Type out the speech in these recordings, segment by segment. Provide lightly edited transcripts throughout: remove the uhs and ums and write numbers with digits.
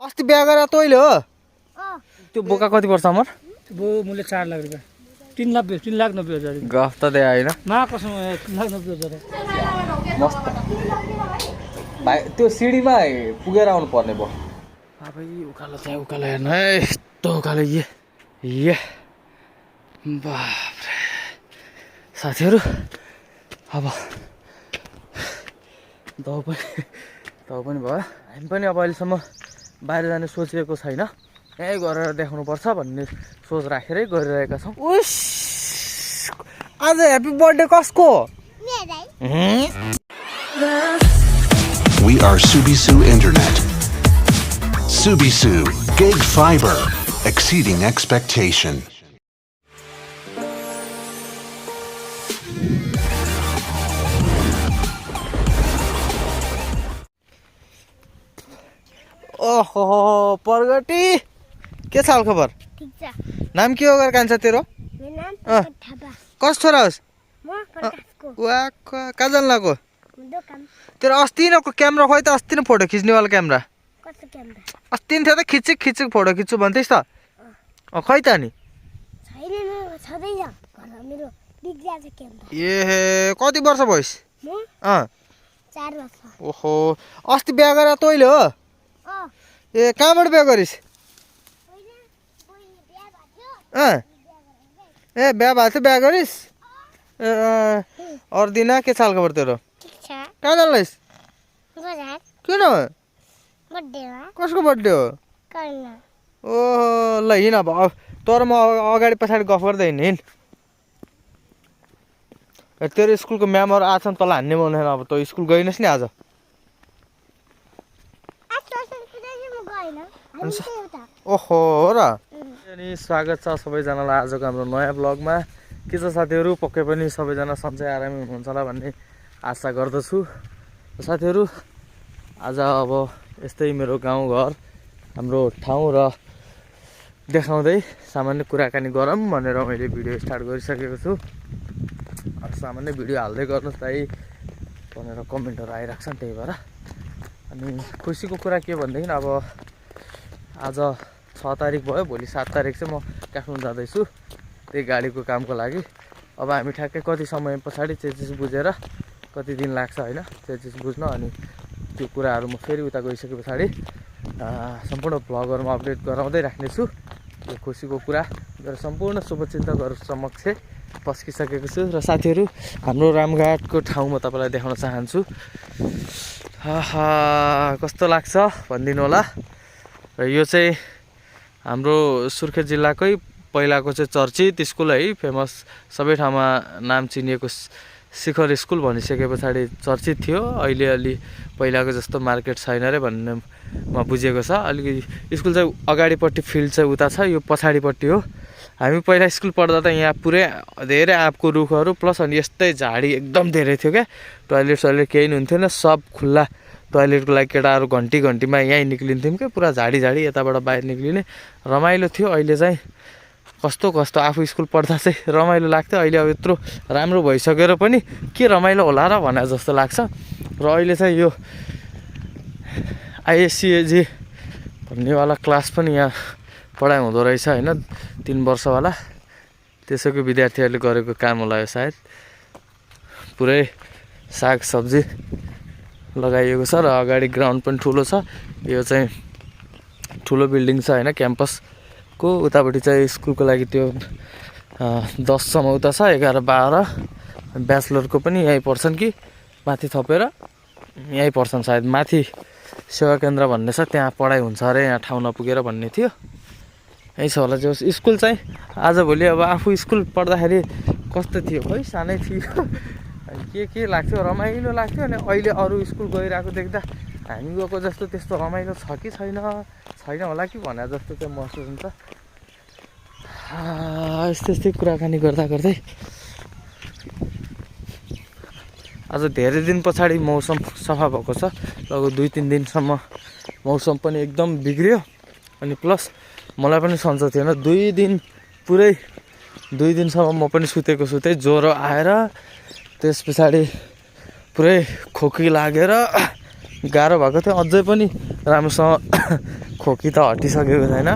अस्ति बिहा गरेर तैँले हो त्यो बोका कति पर्छ अमर वो मूल्य 4 लाख रुपया 3,90,000 गफ त दे होइन मा कसम 3,90,000 मस्त भाइ त्यो सिडीमा पुगेर आउनु पर्ने भयो अबे उकालो चाहिँ उकालो हेर्न है यस्तो उकालो ये बाफ रे साथीहरु अब दौ पनि भयो हामी पनि अब अहिलेसम्म बाहिर जाने सोचेको छैन यही गरेर देखाउनु पर्छ भन्ने सोच राखेरै गरिरहेका छौं उस आज ह्यापी बर्थडे कसको We are Subisu Internet. Subisu Gig Fiber, exceeding expectation. ओहो परगटी के छ खबर ठीक छ नाम के हो गर कान्छा तेरो मेरो नाम थापा कस छोरा होस् म प्रकाशको वा कहाँ जान लाग्यो दोकान तेरो अस्ति नको क्यामेरा खोइ त अस्ति नै फोटो खिच्नेवाला क्यामेरा कस्तो क्यामेरा अस्ति नै थियो त खिचेक फोटो खिच्छु भन्थेस् त खै त नि छैन मेरो छँदै छ घरमा मेरो बिग्रिया छ क्यामेरा ए कति वर्ष भइस म 4 वर्ष ओहो अस्ति बिहा गरेर तैँले हो ए कहाँबाट बिहा गरिस् ए बिहा भएको थियो बिहा गरिस् अरू दिन के छ खबर तेरो ठीक छ कहाँ जान्लाइस् बजार किन बर्थडेमा कसको बर्थडे हो गर्न ओहो ल हिँड अब तर म अगाडि पछाडि गफ गर्दै हिँड तेरो स्कुलको म्यामहरू आछन् तँलाई हान्ने मन अब तँ स्कुल गइनस् नि आज ओहो हो र अनि स्वागत छ सबैजनालाई आजको हाम्रो नयाँ ब्लगमा के छ साथीहरू पक्कै पनि सबैजना सन्चै आरामै हुनुहुन्छ होला भन्ने आशा गर्दछु साथीहरू आज अब यस्तै मेरो गाउँघर हाम्रो ठाउँ र देखाउँदै सामान्य कुराकानी गरौँ भनेर मैले भिडियो स्टार्ट गरिसकेको छु सामान्य भिडियो हाल्दै गर्नुहोस् दाइ भनेर कमेन्टहरू आइरहेको छ त्यही भएर अनि खुसीको कुरा के भनेदेखि अब आज 6 तारिक भयो भोलि 7 तारिक चाहिँ म काठमाडौँ जाँदैछु त्यही गाडीको कामको लागि अब हामी ठ्याक्कै कति समय पछाडि चेचिस बुझेर कति दिन लाग्छ होइन चेचिस बुझ्न अनि त्यो कुराहरू म फेरि उता गइसके पछाडि सम्पूर्ण भ्लगहरूमा अपडेट गराउँदै राख्नेछु यो खुसीको कुरा र सम्पूर्ण शुभचिन्तकहरू समक्ष पस्किसकेको छु र साथीहरू हाम्रो रामघाटको ठाउँ म तपाईँलाई देखाउन चाहन्छु कस्तो लाग्छ भनिदिनु होला र यो चाहिँ हाम्रो सुर्खेत जिल्लाकै पहिलाको चाहिँ चर्चित स्कुल है फेमस सबै ठाउँमा नाम चिनिएको शिखर स्कुल भनिसके पछाडि चर्चित थियो अहिले अलि पहिलाको जस्तो मार्केट छैन रे भन्ने म बुझेको छ अलिकति स्कुल चाहिँ अगाडिपट्टि फिल्ड चाहिँ उता छ यो पछाडिपट्टि हो हामी पहिला स्कुल पढ्दा त यहाँ पुरै धेरै आँपको रुखहरू प्लस अनि यस्तै झाडी एकदम धेरै थियो क्या टोइलेट केही हुन्थेन सब खुल्ला टोइलेटको लागि केटाहरू घन्टीमा यहीँ निक्लिन्थ्यौँ क्या पुरा झाडी यताबाट बाहिर निक्लिने रमाइलो थियो अहिले चाहिँ कस्तो आफू स्कुल पढ्दा चाहिँ रमाइलो लाग्थ्यो अहिले अब यत्रो राम्रो भइसकेर पनि के रमाइलो होला र भने जस्तो लाग्छ र अहिले चाहिँ यो आइएससिएजी भन्नेवाला क्लास पनि यहाँ पढाइ हुँदो रहेछ होइन 3 वर्षवाला त्यसैको विद्यार्थीहरूले गरेको काम होला यो सायद पुरै साग सब्जी लगाइएको छ र अगाडि ग्राउन्ड पनि ठुलो छ यो चाहिँ ठुलो बिल्डिङ छ होइन क्याम्पसको उतापट्टि चाहिँ स्कुलको लागि त्यो 10 सम्म उता छ 11 12 ब्याचलरको पनि यहीँ पढ्छन् कि माथि थपेर यहीँ पढ्छन् सायद माथि सेवा केन्द्र भन्ने छ त्यहाँ पढाइ हुन्छ अरे यहाँ ठाउँ नपुगेर भन्ने थियो यही छ होला जो स्कुल चाहिँ आजभोलि अब आफू स्कुल पढ्दाखेरि कस्तो थियो खै सानै थियो के लाग्थ्यो रमाइलो लाग्थ्यो अनि अहिले अरू स्कुल गइरहेको देख्दा हामी गएको जस्तो त्यस्तो रमाइलो छ कि छैन होला कि भने जस्तो चाहिँ महसुस हुन्छ यस्तै कुराकानी गर्दै आज धेरै दिन पछाडि मौसम सफा भएको छ लगभग 2-3 दिनसम्म मौसम पनि एकदम बिग्रियो अनि प्लस मलाई पनि सन्चो थिएन 2 दिनसम्म म पनि सुतेकै ज्वरो आएर त्यस पछाडि पुरै खोकी लागेर गाह्रो भएको थियो अझै पनि राम्रोसँग खोकी त हटिसकेको छैन।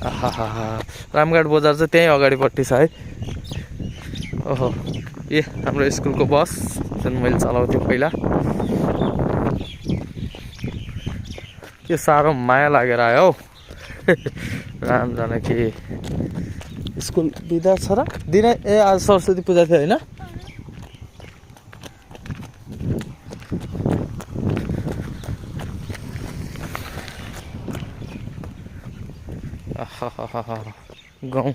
आहा रामघाट बजार चाहिँ त्यहीँ अगाडिपट्टि छ है। ओहो ए हाम्रो स्कुलको बस जुन मैले चलाउँथेँ पहिला। के साह्रो माया लागेर आयो हौ राम जानकी स्कुल बिदा छ र दिन। ए आज सरस्वती पूजा थियो होइन? गाउँ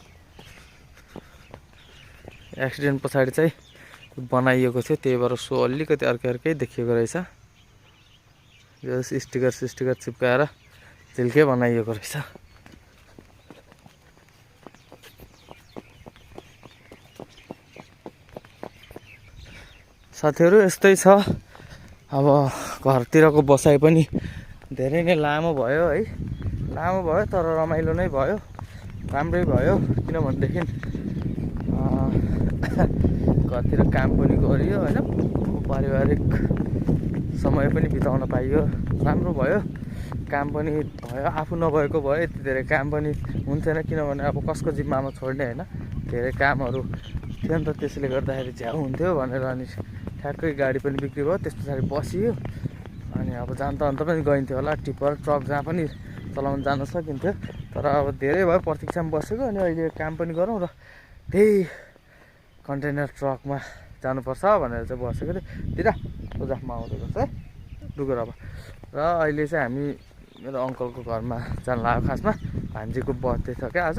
एक्सिडेन्ट पछाडि चाहिँ बनाइएको थियो, त्यही भएर सो अलिकति अर्कै देखिएको रहेछ। यो स्टिकर चिप्काएर झिल्के बनाइएको रहेछ। साथीहरू यस्तै छ। अब घरतिरको बसाइ पनि धेरै नै लामो भयो है। लामो भयो तर रमाइलो नै भयो, राम्रै भयो। किनभनेदेखि घरतिर काम पनि गरियो होइन, पारिवारिक समय पनि बिताउन पाइयो, राम्रो भयो। काम पनि भयो, आफू नभएको भयो यति धेरै काम पनि हुन्थेन। किनभने अब कसको जिम्मामा छोड्ने होइन, धेरै कामहरू थियो नि त। त्यसले गर्दाखेरि झ्याउ हुन्थ्यो भनेर अनि ठ्याक्कै गाडी पनि बिक्री भयो। त्यस पछाडि बसियो अनि अब जान त अन्त पनि गइन्थ्यो होला, टिप्पर ट्रक जहाँ पनि चलाउन जान सकिन्थ्यो। तर अब धेरै भयो प्रतीक्षामा बसेको। अनि अहिले काम पनि गरौँ र त्यही कन्टेनर ट्रकमा जानुपर्छ भनेर चाहिँ बसेको थिएँ। दिदा पूजामा आउँदै गर्छ है डुगर अब। र अहिले चाहिँ हामी मेरो अङ्कलको घरमा जान लाग्यो। खासमा भान्जीको बर्थडे छ क्या आज,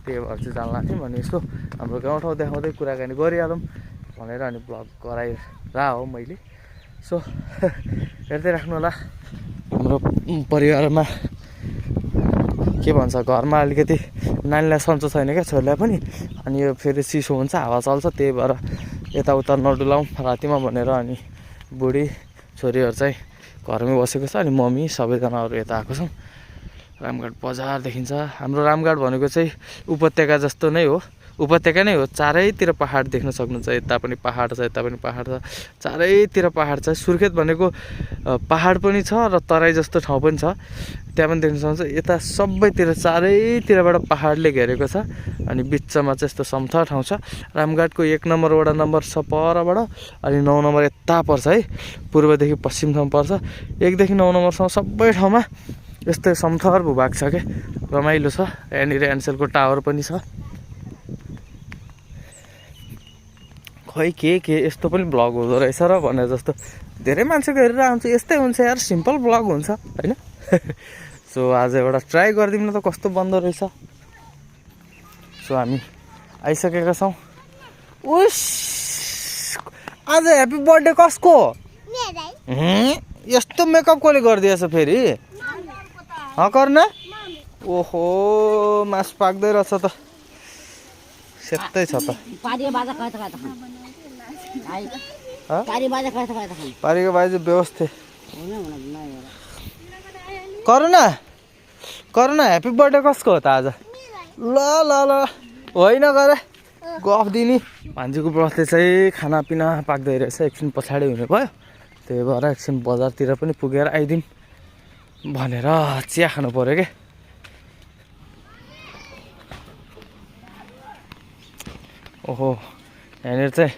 त्यही भएर चाहिँ जान लाग्थ्यौँ। अनि यसो हाम्रो गाउँठाउँ देखाउँदै कुराकानी गरिहालौँ भनेर अनि ब्लग गराइरह हो मैले। सो हेर्दै राख्नु होला। हाम्रो परिवारमा के भन्छ, घरमा अलिकति नानीलाई सन्चो छैन क्या, छोरीलाई पनि। अनि यो फेरि चिसो हुन्छ, हावा चल्छ, त्यही भएर यताउता नडुलाउँ रातिमा भनेर अनि बुढी छोरीहरू चाहिँ घरमै बसेको छ। अनि मम्मी सबैजनाहरू यता आएको छौँ। रामघाट बजार देखिन्छ। हाम्रो रामघाट भनेको चाहिँ उपत्यका जस्तो नै हो, उपत्यका नै हो। चारैतिर पहाड देख्न सक्नुहुन्छ। यता पनि पहाड छ, यता पनि पहाड छ, चारैतिर पहाड छ। सुर्खेत भनेको पहाड पनि छ र तराई जस्तो ठाउँ पनि छ, त्यहाँ पनि देख्न सक्नुहुन्छ। यता सबैतिर चारैतिरबाट पहाडले घेरेको छ। अनि बिचमा चाहिँ यस्तो समथर ठाउँ छ। रामघाटको 1 नम्बर वडा नम्बर छ परबाट, अनि 9 नम्बर यता पर्छ है, पूर्वदेखि पश्चिमसम्म पर्छ। 1 देखि 9 नम्बरसम्म सबै ठाउँमा यस्तै समथर भूभाग छ क्या, रमाइलो छ। यहाँनिर एनसेलको टावर पनि छ। खै के यस्तो पनि ब्लग हुँदो रहेछ र भनेर जस्तो धेरै मान्छेको हेरेर आउँछ। यस्तै हुन्छ यार, सिम्पल ब्लग हुन्छ होइन। सो आज एउटा ट्राई गरिदिउँ न त कस्तो बन्दो रहेछ। सो हामी आइसकेका छौँ। उस आज ह्याप्पी बर्थडे कसको? यस्तो मेकअप कसले गरिदिएछ फेरि? गर्न ओहो मास पाक्दै रहेछ त, सेतै छ त। पारीको बाजे व्यवस्था करुणा ह्याप्पी बर्थडे कसको हो त आज? ल ल ल होइन गरे गफ दिने। भान्जीको बर्थडे चाहिँ खानापिना पाक्दै रहेछ, एकछिन पछाडि हुने भयो। त्यही भएर एकछिन बजारतिर पनि पुगेर आइदिउँ भनेर चिया खानु पऱ्यो क्या। ओहो यहाँनिर चाहिँ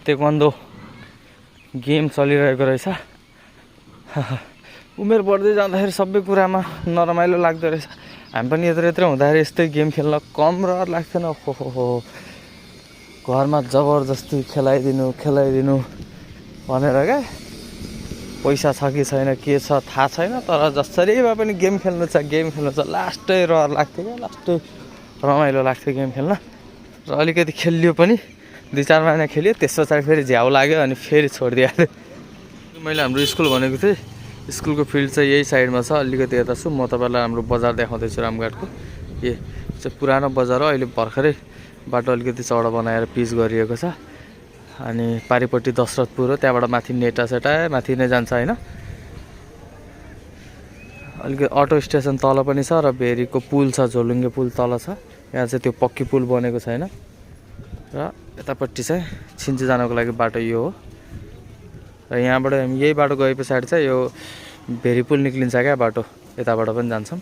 ताइक्वान्डो गेम चलिरहेको रहेछ। उमेर बढ्दै जाँदाखेरि सबै कुरामा नरमाइलो लाग्दो रहेछ। हामी पनि यत्रो हुँदाखेरि यस्तै गेम खेल्न कम रहर लाग्थेन। हो घरमा जबरजस्ती खेलाइदिनु भनेर क्या, पैसा छ कि छैन के छ थाहा छैन, तर जसरी भए पनि गेम खेल्नु छ लास्टै रहर लाग्थ्यो क्या, लास्टै रमाइलो लाग्थ्यो गेम खेल्न। र अलिकति खेलियो पनि 2-4 महिना खेल्यो, त्यस पछाडि फेरि झ्याउ लाग्यो अनि फेरि छोडिदिइहाल्यो। मैले हाम्रो स्कुल भनेको थिएँ, स्कुलको फिल्ड चाहिँ यही साइडमा छ, अलिकति यता छु। म तपाईँलाई हाम्रो बजार देखाउँदैछु रामघाटको। यो चाहिँ पुरानो बजार हो, अहिले भर्खरै बाटो अलिकति चौडा बनाएर पिच गरिएको छ। अनि पारिपट्टि दशरथपुर हो, त्यहाँबाट माथि नेटासेटा माथि नै जान्छ होइन। अलिकति अटो स्टेसन तल पनि छ र भेरीको पुल छ, झोलुङ्गे पुल तल छ। यहाँ चाहिँ त्यो पक्की पुल बनेको छैन। र यतापट्टि चाहिँ छिन्चु जानको लागि बाटो यो हो। र यहाँबाट हामी यही बाटो गए पछाडि चाहिँ यो भेरी पुल निक्लिन्छ क्या बाटो यताबाट पनि जान्छौँ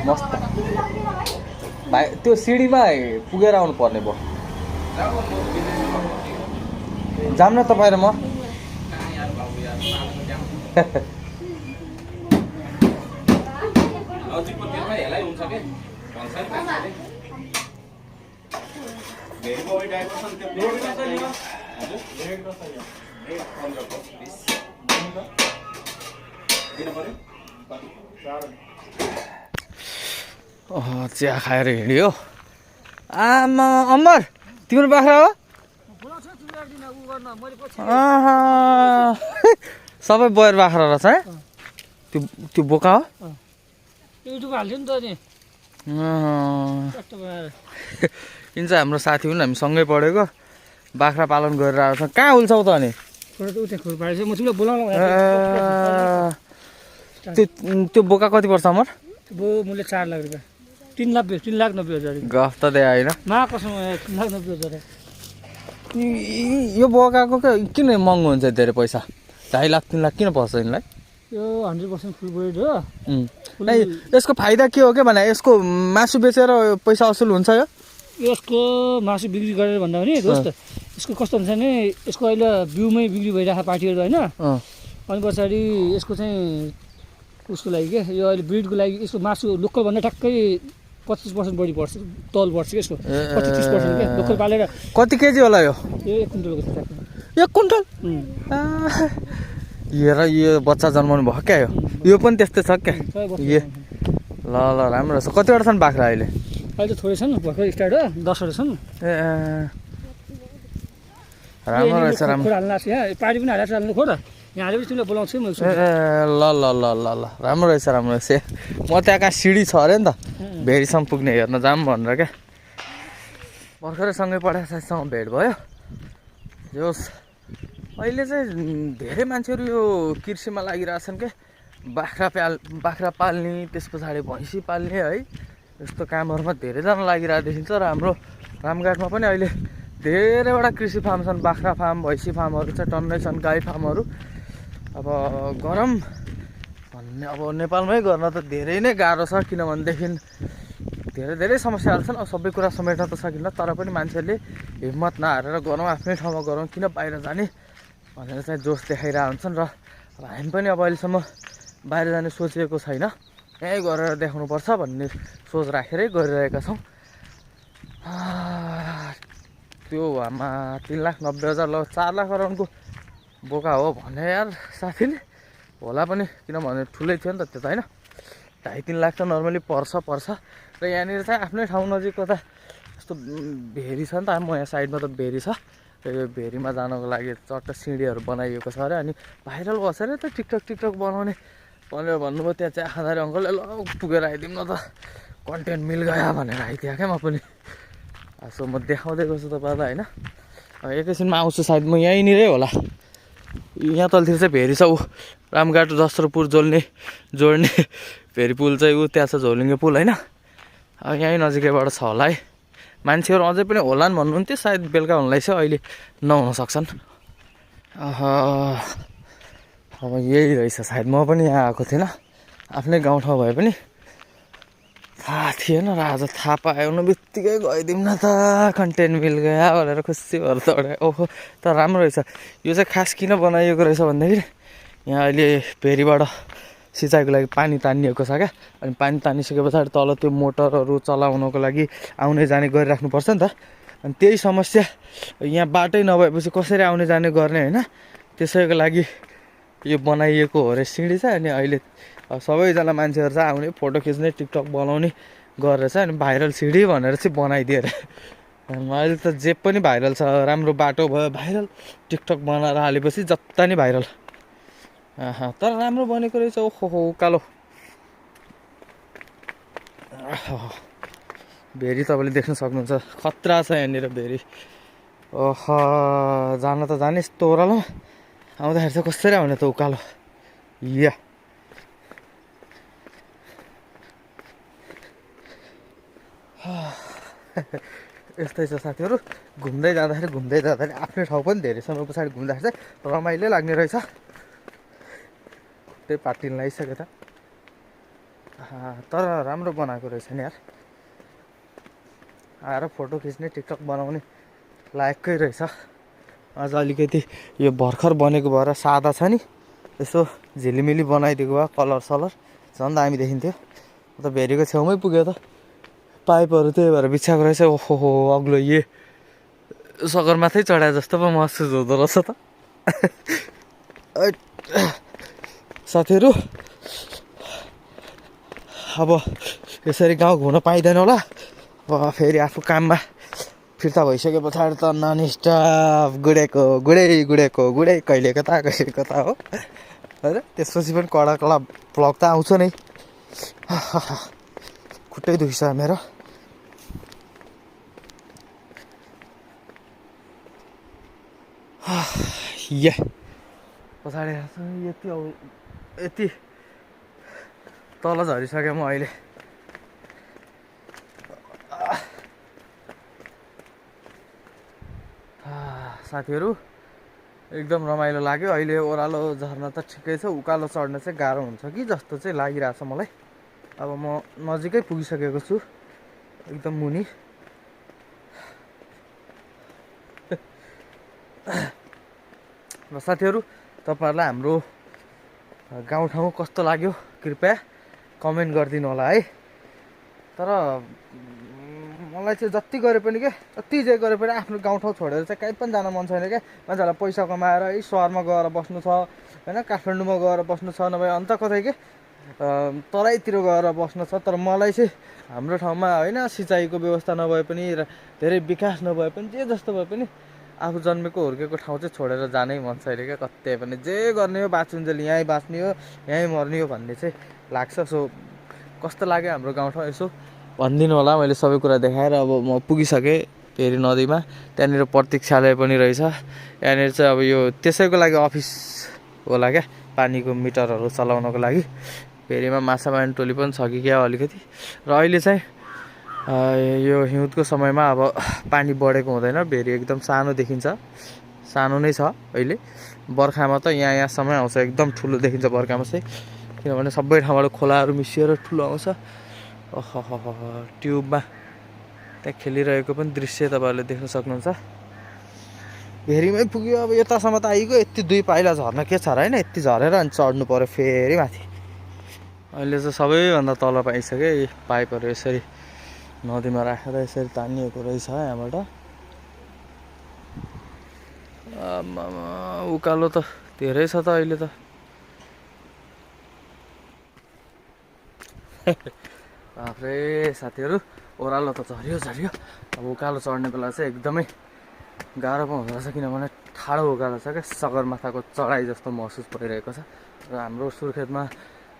मस्त भाइ त्यो सिडीमा पुगेर आउनु पर्ने भयो जाऊँ न तपाईँ र म चिया खाएर हिँड्यो आमा अमर तिम्रो बाख्रा हो सबै बयर बाख्रा रहेछ है त्यो बोका हो यिन चाहिँ हाम्रो साथी हुन् हामी सँगै पढेको बाख्रा पालन गरेर आएको छ कहाँ उल्छौ त अनि त्यो बोका कति पर्छ अमर मूल्य 4 लाख रुपियाँ 3,90,000 गफ त दे होइन कसम 3,90,000 यो बोकाको किन महँगो हुन्छ धेरै पैसा 2.5 लाख 3 लाख किन पर्छ यिनलाई यो 100% फुल बोइड हो यसको फाइदा के हो के भने यसको मासु बेचेर पैसा असुल हुन्छ यो यसको मासु बिक्री गरेर भन्दा पनि दोस्त यसको कस्तो हुन्छ भने यसको अहिले बिउमै बिक्री भइरहेको पार्टीहरू होइन अनि पछाडि यसको चाहिँ उसको लागि के यो अहिले ब्रिडको लागि यसको मासु लोकल भन्दा ठ्याक्कै 25% बढी पर्छ तल बढ्छ यसको 25-30% के लोकल पालेर कति केजी होला यो 1 कुइन्टलको छ 1 कुइन्टल हेर यो बच्चा जन्माउनु भयो क्या यो पनि त्यस्तै छ क्या ए ल ल राम्रो छ कतिवटा छन् बाख्रा अहिले अहिले थोरै छन् भर्खर स्टार्ट हो 10वटा छन् राम्रो रहेछ राम्रो हाल्न लाग्छ यहाँ पार्टी पनि हालेर हाल्नु खोर यहाँ हालेपछि तिमीलाई बोलाउँछु म ल ल ल ल ल राम्रो रहेछ म त्यहाँ कहाँ सिडी छ अरे नि त भेरीसम्म पुग्ने हेर्न जाऊँ भनेर क्या भर्खरै सँगै पढाएको साथीसँग भेट भयो जोस् अहिले चाहिँ धेरै मान्छेहरू यो कृषिमा लागिरहेछन् के बाख्रा पाल्ने त्यस पछाडि भैँसी पाल्ने है यस्तो कामहरूमा धेरैजना लागिरहेको देखिन्छ र हाम्रो रामघाटमा पनि अहिले धेरैवटा कृषि फार्म छन् बाख्रा फार्म भैँसी फार्महरू चाहिँ टन्नै छन् गाई फार्महरू अब गरम भन्ने अब नेपालमै गर्न त धेरै नै गाह्रो छ किनभनेदेखि धेरै समस्याहरू छन् अब सबै कुरा समेट्न त सकिन्न तर पनि मान्छेहरूले हिम्मत नहारेर गरौँ आफ्नै ठाउँमा गरौँ किन बाहिर जाने भनेर चाहिँ जोस देखाइरहेको हुन्छन् र अब हामी पनि अब अहिलेसम्म बाहिर जाने सोचिएको छैन यहीँ गरेर देखाउनुपर्छ भन्ने सोच राखेरै गरिरहेका छौँ त्यो आमा 3,90,000 ल 4 लाख अराउन्डको बोका हो भने यार साथीले होला पनि किनभने ठुलै थियो नि त त्यो त होइन 2.5-3 लाख त नर्मली पर्छ र यहाँनिर चाहिँ आफ्नै ठाउँ नजिक कता यस्तो भेरी छ नि त म यहाँ साइडमा त भेरी छ र यो भेरीमा जानको लागि चट्ट सिँढीहरू बनाइएको छ अरे अनि भाइरल भएछ अरे त टिकटक बनाउने भनेर भन्नुभयो त्यहाँ चाहिँ खाँदाखेरि अङ्कलले ल पुगेर आइदिउँ न त कन्टेन्ट मिल गयो भनेर आइदिएँ क्या म पनि सो म देखाउँदै गर्छु तपाईँलाई होइन एकैछिनमा आउँछु सायद म यहीँनिरै होला यहाँ तलतिर चाहिँ भेरी छ ऊ रामघाट जस्त्रपुर जोड्ने भेरी पुल चाहिँ ऊ त्यहाँ छ झोलुङ्गे पुल होइन यहीँ नजिकैबाट छ होला है मान्छेहरू अझै पनि होलान् भन्नुहुन्थ्यो सायद बेलुका हुनलाई चाहिँ अहिले नहुन सक्छन् अब यही रहेछ सायद म पनि यहाँ आएको थिइनँ आफ्नै गाउँठाउँ भए पनि थाहा थिएन र आज थाहा पाउनु बित्तिकै गइदिउँ न त कन्टेन्ट मिल गयो भनेर खुसी भएर दौडे ओहो त राम्रो रहेछ यो चाहिँ खास किन बनाइएको रहेछ भन्दाखेरि यहाँ अहिले भेरीबाट सिँचाइको लागि पानी तानिएको छ क्या अनि पानी तानिसके पछाडि तल त्यो मोटरहरू चलाउनको लागि आउने जाने गरिराख्नुपर्छ नि त अनि त्यही समस्या यहाँ बाटै नभएपछि कसरी आउने जाने गर्ने होइन त्यसैको लागि यो बनाइएको हो अरे सिँढी चाहिँ अनि अहिले सबैजना मान्छेहरू चाहिँ आउने फोटो खिच्ने टिकटक बनाउने गरेर चाहिँ अनि भाइरल सिँढी भनेर चाहिँ बनाइदिएर अहिले त जे पनि भाइरल छ राम्रो बाटो भयो भाइरल टिकटक बनाएर हालेपछि जता नि भाइरल तर राम्रो बनेको रहेछ ओहो उकालो भेरी तपाईँले देख्न सक्नुहुन्छ खतरा छ यहाँनिर भेरी ओह जान त जाने यस्तो ओह्रालो आउँदाखेरि चाहिँ कसरी आउने त उकालो या यस्तै छ साथीहरू घुम्दै जाँदाखेरि आफ्नै ठाउँ पनि धेरै समय पछाडि घुम्दाखेरि चाहिँ रमाइलो लाग्ने रहेछ छुट्टै पार्टिन लगाइसक्यो त तर राम्रो बनाएको रहेछ नि यार आएर फोटो खिच्ने टिकटक बनाउने लायककै रहेछ अझ अलिकति यो भर्खर बनेको भएर सादा छ नि यसो झिलिमिली बनाइदिएको भए कलर सलर झन् दामी देखिन्थ्यो त भेरीको छेउमै पुग्यो त पाइपहरू त्यही भएर बिछाएको रहेछ ओहो अग्लो सगरमाथै चढाए जस्तो पो महसुस हुँदो रहेछ त साथीहरू अब यसरी गाउँ घुम्न पाइँदैन होला अब फेरि आफू काममा फिर्ता भइसके पछाडि त नन स्टप गुडे कहिले कता हो होइन त्यसपछि पनि कडा भ्लग त आउँछ नै खुट्टै दुखिसक्यो मेरो पछाडि यति तल झरिसकेँ म अहिले साथीहरू एकदम रमाइलो लाग्यो अहिले ओह्रालो झर्न त ठिकै छ उकालो चढ्न चाहिँ गाह्रो हुन्छ कि जस्तो चाहिँ लागिरहेछ मलाई अब म नजिकै पुगिसकेको छु एकदम मुनि र साथीहरू तपाईँहरूलाई हाम्रो गाउँठाउँ कस्तो लाग्यो कृपया कमेन्ट गरिदिनु होला है तर मलाई चाहिँ जति गरे पनि जति जे गरे पनि आफ्नो गाउँठाउँ छोडेर चाहिँ कहीँ पनि जान मन छैन क्या मान्छेलाई पैसा कमाएर है सहरमा गएर बस्नु छ होइन काठमाडौँमा गएर बस्नु छ नभए अन्त कतै के तराईतिर गएर बस्नु छ तर मलाई चाहिँ हाम्रो ठाउँमा होइन सिँचाइको व्यवस्था नभए पनि र धेरै विकास नभए पनि जे जस्तो भए पनि आफू जन्मेको हुर्केको ठाउँ चाहिँ छोडेर जानै मन छैन क्या कतै पनि जे गर्ने हो बाँचुन्जेल यहीँ बाँच्ने हो यहीँ मर्ने हो भन्ने चाहिँ लाग्छ सो कस्तो लाग्यो हाम्रो गाउँठाउँ यसो भनिदिनु होला मैले सबै कुरा देखाएर अब म पुगिसकेँ फेरि नदीमा त्यहाँनिर प्रतीक्षालय पनि रहेछ यहाँनिर चाहिँ अब यो त्यसैको लागि अफिस होला क्या पानीको मिटरहरू चलाउनको लागि फेरिमा माछा मार्ने टोली पनि छ कि क्या अलिकति र अहिले चाहिँ यो हिउँदको समयमा अब पानी बढेको हुँदैन भेरी एकदम सानो देखिन्छ सानो नै छ अहिले बर्खामा त यहाँसम्म आउँछ एकदम ठुलो देखिन्छ बर्खामा चाहिँ किनभने सबै ठाउँबाट खोलाहरू मिसिएर ठुलो आउँछ ट्युबमा त्यहाँ खेलिरहेको पनि दृश्य तपाईँहरूले देख्न सक्नुहुन्छ भेरीमै पुग्यो अब यतासम्म त आइगयो यति 2 पाइला झर्न के छ र होइन यति झरेर अनि चढ्नु पऱ्यो फेरि माथि अहिले चाहिँ सबैभन्दा तल पाइसक्यो पाइपहरू यसरी नदीमा राखेर यसरी तानिएको रहेछ यहाँबाट उकालो त धेरै छ त अहिले त बाफ्रे साथीहरू ओह्रालो त झऱ्यो अब उकालो चढ्ने बेला चाहिँ एकदमै गाह्रो पो हुँदो रहेछ किनभने ठाडो उकालो छ क्या सगरमाथाको चढाइ जस्तो महसुस भइरहेको छ र हाम्रो सुर्खेतमा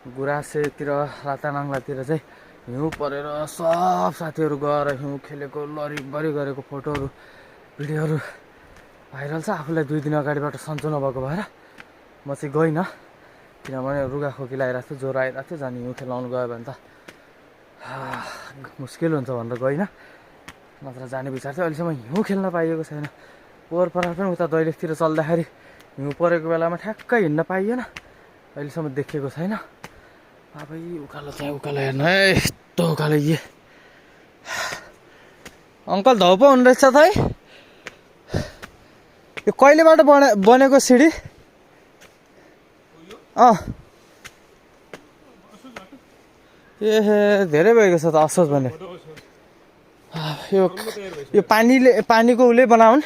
गुराँसेतिर रातानाङ्लातिर चाहिँ हिउँ परेर सब साथीहरू गएर हिउँ खेलेको लरिबरी गरेको फोटोहरू भिडियोहरू भाइरल छ आफूलाई 2 दिन अगाडिबाट सन्चो नभएको भएर म चाहिँ गइनँ किनभने रुगाखोकी लागिरहेको थियो ज्वरो आइरहेको थियो जाने हिउँ खेलाउनु गयो भने त मुस्किल हुन्छ भनेर गइनँ नत्र जाने विचार थियो अहिलेसम्म हिउँ खेल्न पाइएको छैन पोहोर परार पनि उता दैलेखतिर चल्दाखेरि हिउँ परेको बेलामा ठ्याक्कै हिँड्न पाइएन अहिलेसम्म देखेको छैन अबै उकालो चाहिँ उकालो हेर्न है यस्तो उकालो अङ्कल धौ पो हुनु रहेछ त है यो कहिलेबाट बनेको सिडी ए धेरै भइगयो छ त असोज भने यो पानीको उसले बनाउन्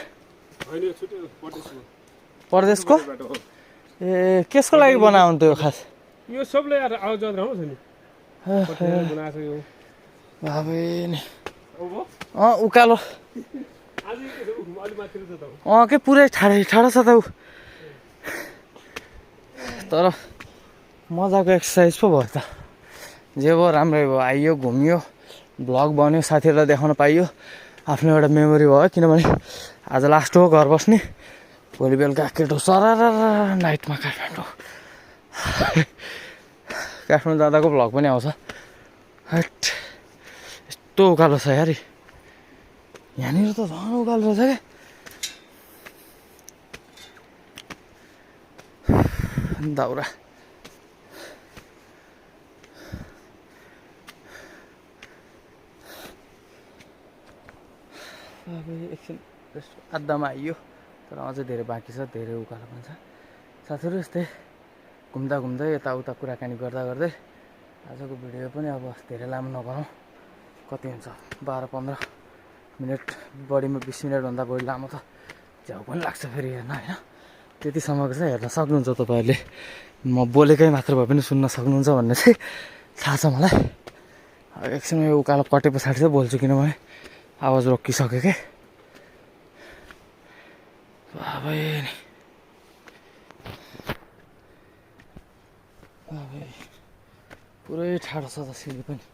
परदेशको ए केसको लागि बनाउनु त्यो खास यो सबले आउजात राम्रो छ नि बनाएको यो बाबे नि उकालो आज अलि माथि छ त के पुरै ठाडो छ त उ तर मजाको एक्सर्साइज पो भयो त जे भयो राम्रै भयो आइयो घुमियो भ्लग बन्यो साथीहरूलाई देखाउन पाइयो आफ्नो एउटा मेमोरी भयो किनभने आज लास्ट हो घर बस्ने भोलि बेलुका केटो सरार नाइटमा काठमाडौँ जाँदाको भ्लग पनि आउँछ हट यस्तो उकालो छ यार यहाँनिर त झन् उकालो रहेछ क्या दाउरा अब एकछिन आधामा आइयो तर अझै धेरै बाँकी छ धेरै उकालो पनि छ साथीहरू यस्तै घुम्दा घुम्दै यताउता कुराकानी गर्दा गर्दै आजको भिडियो पनि अब धेरै लामो नगरौँ कति हुन्छ 12-15 मिनट बढीमा 20 मिनटभन्दा बढी लामो त झ्याउ पनि लाग्छ फेरि हेर्न होइन त्यतिसम्मको चाहिँ हेर्न सक्नुहुन्छ तपाईँहरूले म बोलेकै मात्र भए पनि सुन्न सक्नुहुन्छ भन्ने चाहिँ थाहा छ मलाई एकछिन यो उकालो कटे पछाडि चाहिँ बोल्छु किनभने आवाज रोकिसक्यो के बाबै नि बाबै पुरै ठाडो छ त सिडी पनि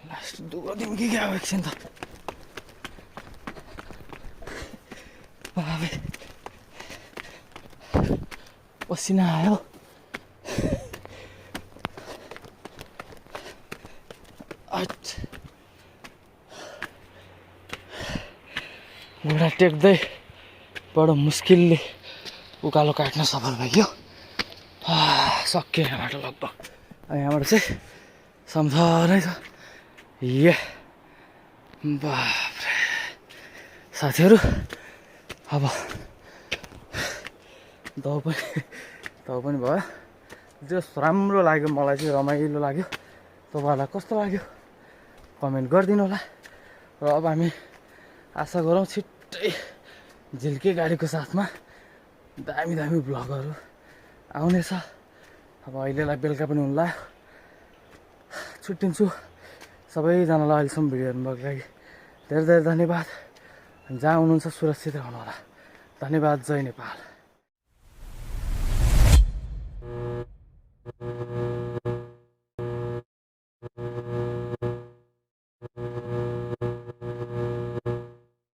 लास्ट दुःख दिउँ कि क्या हो एकछिन त बाबै पसिना आयो घुँडा टेक्दै बडो मुस्किलले उकालो काट्न सफल भयो सक्यो यहाँबाट लगभग यहाँबाट चाहिँ सम्झनै छ बाफ्रे साथीहरू अब दौ पनि भयो जस राम्रो लाग्यो मलाई चाहिँ रमाइलो लाग्यो तपाईँहरूलाई कस्तो लाग्यो कमेन्ट गरिदिनु होला र अब हामी आशा गरौँ छिट्टै झिल्के गाडीको साथमा दामी दामी भ्लगहरू आउनेछ अब अहिलेलाई बेलुका पनि हुन्ला छुट्टिन्छु सबैजनालाई अहिलेसम्म भिडियो हेर्नुभएको लागि धेरै धेरै धन्यवाद जहाँ हुनुहुन्छ सुरक्षित रहनु होला धन्यवाद जय नेपाल